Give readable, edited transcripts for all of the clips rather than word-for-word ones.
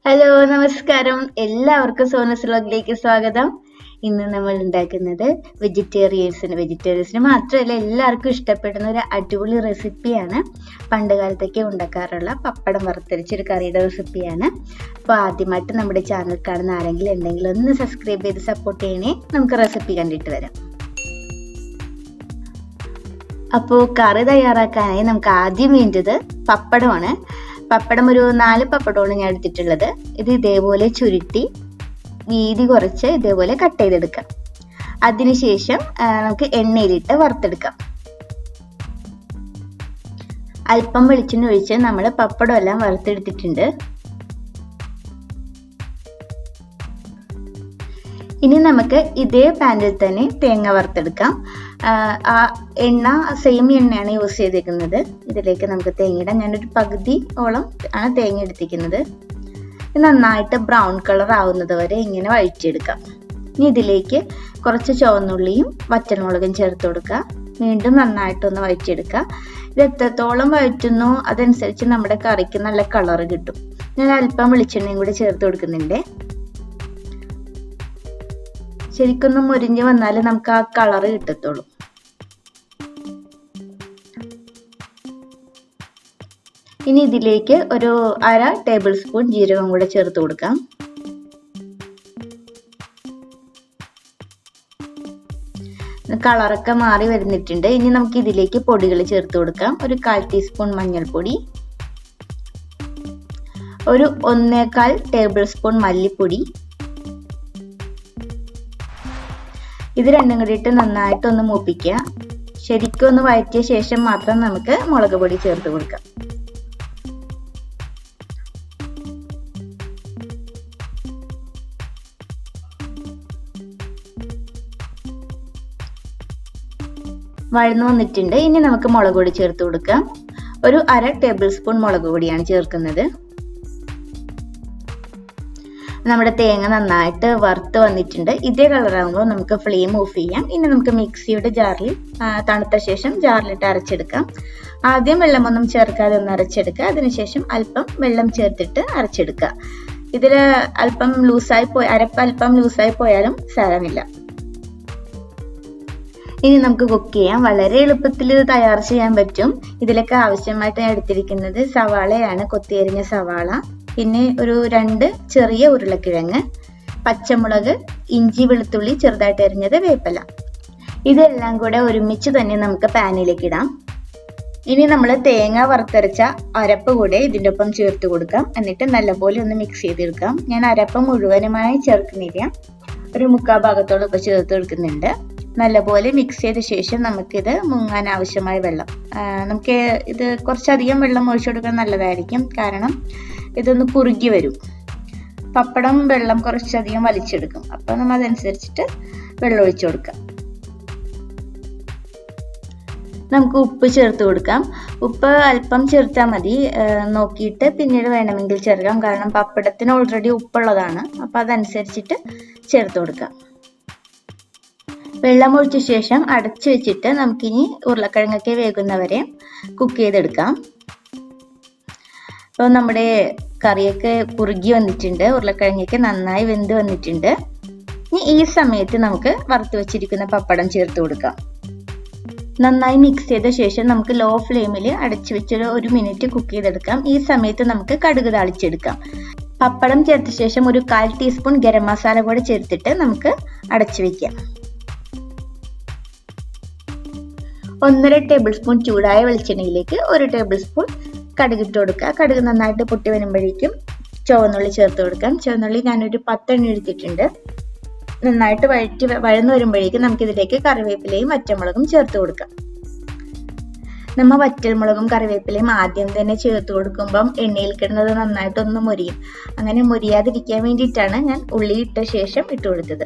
Hello നമസ്കാരം, എല്ലാവർക്കും സോനസ് വ്ലോഗിലേക്ക് സ്വാഗതം. ഇന്ന് നമ്മൾ ഉണ്ടാക്കുന്നത് വെജിറ്റേറിയൻസിന് മാത്രമല്ല എല്ലാവർക്കും ഇഷ്ടപ്പെടുന്ന ഒരു അടിപൊളി റെസിപ്പിയാണ്. പണ്ട് കാലത്തൊക്കെ ഉണ്ടാക്കാറുള്ള പപ്പടം വറുത്തരച്ചൊരു കറിയുടെ റെസിപ്പിയാണ്. അപ്പോൾ ആദ്യമായിട്ട് നമ്മുടെ ചാനൽ കാണുന്ന ആരെങ്കിലും ഉണ്ടെങ്കിൽ ഒന്ന് സബ്സ്ക്രൈബ് ചെയ്ത് സപ്പോർട്ട് ചെയ്യണേ. നമുക്ക് റെസിപ്പി കണ്ടിട്ട് വരാം. അപ്പോൾ കറി തയ്യാറാക്കാനായി നമുക്ക് ആദ്യം വേണ്ടത് പപ്പടമാണ്. പപ്പടം ഒരു 4 പപ്പടമാണ് ഞാൻ എടുത്തിട്ടുള്ളത്. ഇത് ഇതേപോലെ ചുരുട്ടി വീതി കുറച്ച് ഇതേപോലെ കട്ട് ചെയ്തെടുക്കാം. അതിനുശേഷം നമുക്ക് എണ്ണയിലിട്ട് വറുത്തെടുക്കാം. അല്പം വെളിച്ചെണ്ണ ഒഴിച്ച് നമ്മൾ പപ്പടം എല്ലാം വറുത്തെടുത്തിട്ടുണ്ട്. ഇനി നമുക്ക് ഇതേ പാനിൽ തന്നെ തേങ്ങ വറുത്തെടുക്കാം. ആ എണ്ണ സെയിം എണ്ണയാണ് യൂസ് ചെയ്തിരിക്കുന്നത്. ഇതിലേക്ക് നമുക്ക് തേങ്ങ ഇടാം. ഞാനൊരു പകുതി ഓളം ആണ് തേങ്ങ എടുത്തിരിക്കുന്നത്. നന്നായിട്ട് ബ്രൗൺ കളർ ആവുന്നത് വരെ ഇങ്ങനെ വഴറ്റിയെടുക്കാം. ഇനി ഇതിലേക്ക് കുറച്ച് ചുവന്നുള്ളിയും വറ്റൽമുളകും ചേർത്ത് കൊടുക്കുക. വീണ്ടും നന്നായിട്ടൊന്ന് വഴറ്റിയെടുക്കുക. ഇത് എത്രത്തോളം വഴറ്റുന്നു അതനുസരിച്ച് നമ്മുടെ കറിക്ക് നല്ല കളർ കിട്ടും. ഞാൻ അല്പം വെളിച്ചെണ്ണയും കൂടി ചേർത്ത് കൊടുക്കുന്നുണ്ട്. ശരിക്കൊന്ന് മുരിഞ്ഞ് വന്നാൽ നമുക്ക് ആ കളർ കിട്ടത്തുള്ളൂ. ഇനി ഇതിലേക്ക് ഒരു 1/2 ടേബിൾ സ്പൂൺ ജീരകം കൂടെ ചേർത്ത് കൊടുക്കാം. കളറൊക്കെ മാറി വരുന്നിട്ടുണ്ട്. ഇനി നമുക്ക് ഇതിലേക്ക് പൊടികൾ ചേർത്ത് കൊടുക്കാം. ഒരു 1/4 ടീസ്പൂൺ മഞ്ഞൾപ്പൊടി, ഒരു 1/4 ടേബിൾ സ്പൂൺ മല്ലിപ്പൊടി. ഇത് രണ്ടും കൂടിയിട്ട് നന്നായിട്ടൊന്ന് മൂപ്പിക്കുക. ശരിക്കും ഒന്ന് വഴറ്റിയ ശേഷം മാത്രം നമുക്ക് മുളക് പൊടി ചേർത്ത് കൊടുക്കാം. വഴന്നു വന്നിട്ടുണ്ട്. ഇനി നമുക്ക് മുളക് പൊടി ചേർത്ത് കൊടുക്കാം. ഒരു 1/2 ടേബിൾ സ്പൂൺ മുളക് പൊടിയാണ് ചേർക്കുന്നത്. നമ്മുടെ തേങ്ങ നന്നായിട്ട് വറുത്ത് വന്നിട്ടുണ്ട്. ഇതേ കളറാകുമ്പോൾ നമുക്ക് ഫ്ലെയിം ഓഫ് ചെയ്യാം. ഇനി നമുക്ക് മിക്സിയുടെ ജാറിൽ തണുത്ത ശേഷം ജാറിലിട്ട് അരച്ചെടുക്കാം. ആദ്യം വെള്ളമൊന്നും ചേർക്കാതെ ഒന്ന് അരച്ചെടുക്കുക. അതിനുശേഷം അല്പം വെള്ളം ചേർത്തിട്ട് അരച്ചെടുക്കുക. ഇതിൽ അരപ്പ് അല്പം ലൂസായി പോയാലും സാരമില്ല. ഇനി നമുക്ക് കുക്ക് ചെയ്യാം. വളരെ എളുപ്പത്തിൽ ഇത് തയ്യാർ ചെയ്യാൻ പറ്റും. ഇതിലൊക്കെ ആവശ്യമായിട്ട് എടുത്തിരിക്കുന്നത് സവാളയാണ്, കൊത്തിയരിഞ്ഞ സവാള, പിന്നെ ഒരു 2 ചെറിയ ഉരുളക്കിഴങ്ങ്, പച്ചമുളക്, ഇഞ്ചി വെളുത്തുള്ളി ചെറുതായിട്ട് അരിഞ്ഞത്, വേപ്പില. ഇതെല്ലാം കൂടെ ഒരുമിച്ച് തന്നെ നമുക്ക് പാനിലേക്ക് ഇടാം. ഇനി നമ്മൾ തേങ്ങ വറുത്തരച്ച അരപ്പ് കൂടെ ഇതിൻ്റെ ഒപ്പം ചേർത്ത് കൊടുക്കാം. എന്നിട്ട് നല്ലപോലെ ഒന്ന് മിക്സ് ചെയ്തെടുക്കാം. ഞാൻ അരപ്പ് മുഴുവനുമായി ചേർക്കുന്നില്ല, ഒരു 3/4 ഭാഗത്തോളം ഒക്കെ ചേർത്ത് കൊടുക്കുന്നുണ്ട്. നല്ലപോലെ മിക്സ് ചെയ്ത ശേഷം നമുക്കിത് മുങ്ങാൻ ആവശ്യമായ വെള്ളം, നമുക്ക് ഇത് കുറച്ചധികം വെള്ളം ഒഴിച്ചു കൊടുക്കാൻ നല്ലതായിരിക്കും. കാരണം ഇതൊന്ന് കുറുകി വരും. പപ്പടം വെള്ളം കുറച്ചധികം വലിച്ചെടുക്കും. അപ്പോൾ നമ്മൾ അതനുസരിച്ചിട്ട് വെള്ളം ഒഴിച്ചു കൊടുക്കാം. നമുക്ക് ഉപ്പ് ചേർത്ത് കൊടുക്കാം. ഉപ്പ് അല്പം ചേർത്താൽ മതി, നോക്കിയിട്ട് പിന്നീട് വേണമെങ്കിൽ ചേർക്കാം. കാരണം പപ്പടത്തിന് ഓൾറെഡി ഉപ്പുള്ളതാണ്. അപ്പോൾ അതനുസരിച്ചിട്ട് ചേർത്ത് കൊടുക്കാം. വെള്ളം ഒഴിച്ച ശേഷം അടച്ചു വെച്ചിട്ട് നമുക്കിനി ഉരുളക്കിഴങ്ങൊക്കെ വേകുന്നവരെ കുക്ക് ചെയ്തെടുക്കാം. അപ്പോൾ നമ്മുടെ കറിയൊക്കെ കുറുകി വന്നിട്ടുണ്ട്. ഉരുളക്കിഴങ്ങൊക്കെ നന്നായി വെന്ത് വന്നിട്ടുണ്ട്. ഇനി ഈ സമയത്ത് നമുക്ക് വറുത്ത് വെച്ചിരിക്കുന്ന പപ്പടം ചേർത്ത് കൊടുക്കാം. നന്നായി മിക്സ് ചെയ്ത ശേഷം നമുക്ക് ലോ ഫ്ലെയിമിൽ അടച്ചു വെച്ചൊരു 1 മിനിറ്റ് കുക്ക് ചെയ്തെടുക്കാം. ഈ സമയത്ത് നമുക്ക് കടുക് താളിച്ചെടുക്കാം. പപ്പടം ചേർത്ത ശേഷം ഒരു 1/4 ടീസ്പൂൺ ഗരം മസാല കൂടെ ചേർത്തിട്ട് നമുക്ക് അടച്ചു വെക്കാം. 1.5 ടേബിൾ സ്പൂൺ ചൂടായ വെളിച്ചെണ്ണയിലേക്ക് 1 ടേബിൾ സ്പൂൺ കടുക് ഇട്ട് കൊടുക്കുക. കടുക് നന്നായിട്ട് പൊട്ടി വരുമ്പോഴേക്കും ചുവന്നുള്ളി ചേർത്ത് കൊടുക്കാം. ചുവന്നുള്ളി ഞാനൊരു 10 എണ്ണം എടുത്തിട്ടുണ്ട്. നന്നായിട്ട് വഴന്നു വരുമ്പോഴേക്കും നമുക്കിതിലേക്ക് കറിവേപ്പിലയും വറ്റൽമുളകും ചേർത്ത് കൊടുക്കാം. നമ്മൾ വറ്റൽമുളകും കറിവേപ്പിലയും ആദ്യം തന്നെ ചേർത്ത് കൊടുക്കുമ്പം എണ്ണയിൽ കിടന്നത് നന്നായിട്ടൊന്ന് മുരിയും. അങ്ങനെ മുരിയാതിരിക്കാൻ വേണ്ടിയിട്ടാണ് ഞാൻ ഉള്ളി ഇട്ട ശേഷം ഇട്ട് കൊടുത്തത്.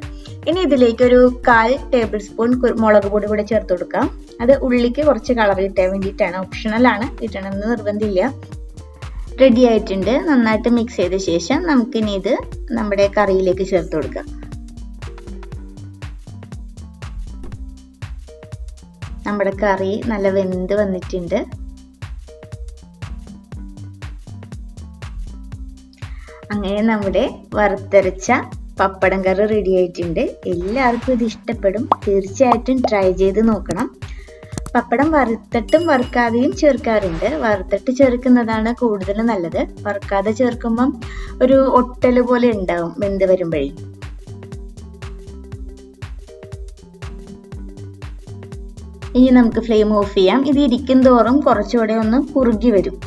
ഇനി ഇതിലേക്ക് ഒരു 1/4 ടേബിൾ സ്പൂൺ മുളക് പൊടി കൂടെ ചേർത്ത് കൊടുക്കാം. അത് ഉള്ളിക്ക് കുറച്ച് കളർ കിട്ടാൻ വേണ്ടിയിട്ടാണ്, ഓപ്ഷണലാണ്, ഇടണമെന്ന് നിർബന്ധമില്ല. റെഡി ആയിട്ടുണ്ട്. നന്നായിട്ട് മിക്സ് ചെയ്ത ശേഷം നമുക്കിനി ഇത് നമ്മുടെ കറിയിലേക്ക് ചേർത്ത് കൊടുക്കാം. നമ്മുടെ കറി നല്ല വെന്ത് വന്നിട്ടുണ്ട്. അങ്ങനെ നമ്മുടെ വറുത്തരച്ച പപ്പടം കറി റെഡി ആയിട്ടുണ്ട്. എല്ലാവർക്കും ഇത് ഇഷ്ടപ്പെടും. തീർച്ചയായിട്ടും ട്രൈ ചെയ്ത് നോക്കണം. പപ്പടം വറുത്തിട്ടും വറുക്കാതെയും ചേർക്കാറുണ്ട്. വറുത്തിട്ട് ചേർക്കുന്നതാണ് കൂടുതൽ നല്ലത്. വറുക്കാതെ ചേർക്കുമ്പം ഒരു ഒട്ടല് പോലെ ഉണ്ടാവും വെന്ത് വരുമ്പോഴേ. ഇനി നമുക്ക് ഫ്ലെയിം ഓഫ് ചെയ്യാം. ഇത് ഇരിക്കും തോറും കുറച്ചുകൂടെ ഒന്ന് കുറുകി വരും.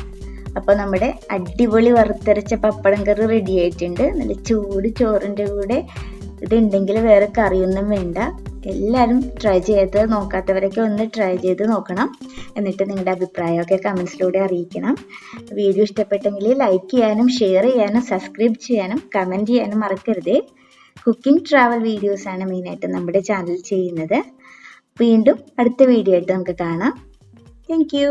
അപ്പോൾ നമ്മുടെ അടിപൊളി വറുത്തരച്ച പപ്പടം കറി റെഡി ആയിട്ടുണ്ട്. നല്ല ചൂട് ചോറിൻ്റെ കൂടെ ഇതുണ്ടെങ്കിൽ വേറെ കറിയൊന്നും വേണ്ട. എല്ലാവരും ട്രൈ ചെയ്ത് നോക്കാത്തവരൊക്കെ ഒന്ന് ട്രൈ ചെയ്ത് നോക്കണം. എന്നിട്ട് നിങ്ങളുടെ അഭിപ്രായമൊക്കെ കമൻസിലൂടെ അറിയിക്കണം. വീഡിയോ ഇഷ്ടപ്പെട്ടെങ്കിൽ ലൈക്ക് ചെയ്യാനും ഷെയർ ചെയ്യാനും സബ്സ്ക്രൈബ് ചെയ്യാനും കമൻറ്റ് ചെയ്യാനും മറക്കരുതേ. കുക്കിംഗ് ട്രാവൽ വീഡിയോസാണ് മെയിനായിട്ട് നമ്മുടെ ചാനൽ ചെയ്യുന്നത്. വീണ്ടും അടുത്ത വീഡിയോ ആയിട്ട് നമുക്ക് കാണാം. Thank you.